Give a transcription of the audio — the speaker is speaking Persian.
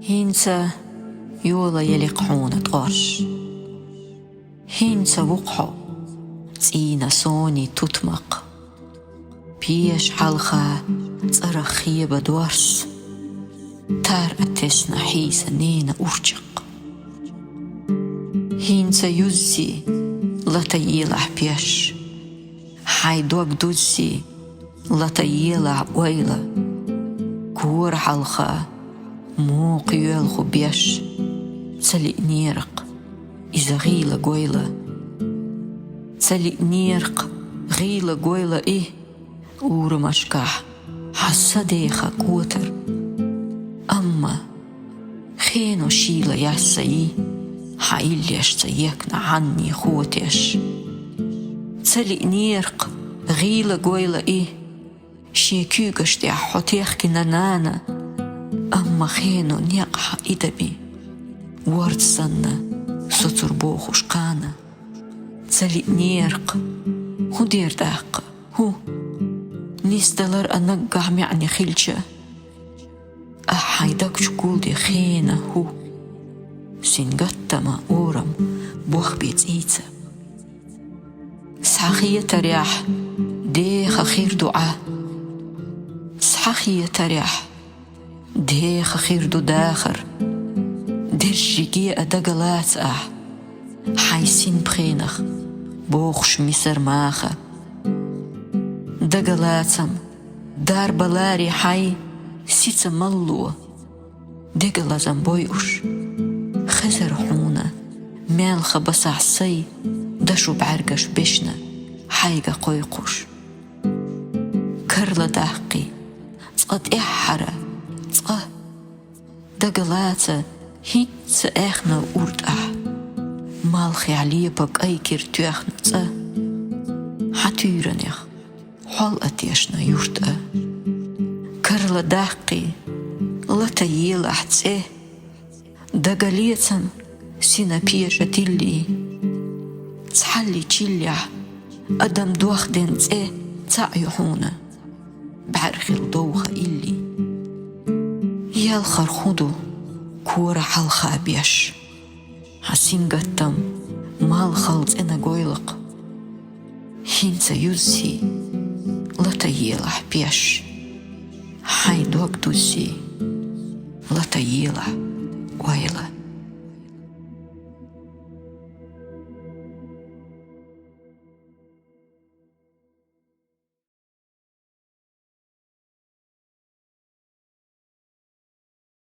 هينسا يولا يلقحون تغش هينسا وقحو تسينا سوني تتمق بيش حلخة تصرخية بدورس تار أتسنا حيسا نينا أرجق هينسا يزي لتيلع بيش حيدوك دوزي لتيلع ويلا كور حلخة موق يلخو بيش سلي نيرق إذا غيلة قويلة سلي نيرق غيلة قويلة إيه ورمشكح حسديخة كوتر أما خينو شيلة ياسي حايليش سيكنا عني خوتيش سلي نيرق غيلة قويلة إيه شيكوغش دي حوتيخ كنا نانا أما خينو نيقح إدبي ورد سنة ستر بوخوش قانا سلي نيرق هو دير داق هو نيستلر أنقع معني خلشة أحايدك شكول دي خينة هو سنقطة ما أورم بوخ بيت إيتسا سحخية تريح ديخ خير دعاء سحخية تريح ديخ خير دو داخر درجيجي أدقلات حيسين بخينخ بوخش مصر ماخة دقلاتم دار بلاري حي سيتم ملو دقلازم بويوش خزر حونة مالخة بسعصي دشو بعرقش بشنا حيقة قويقوش كرلا داقي تقد إحرة تقه دقلاتا هيت إخنا وورد مالخي عليه بق أي كيرتوخنا تقه حتيرنيخ حال أتيشنا يورد كرلا داقي لتييل أحتسه دقليتم سينا بيشة تلي تحلي تشيليا أدم دوخ دين تسه تعيحونا بعرخ الدوخة إلي يالخر خدو كورة حلخة بيش حسين قتم مال خلط إنا قويلق هينسا يزي لتييلح بيش حيدوك دوزي لتييلح ويلا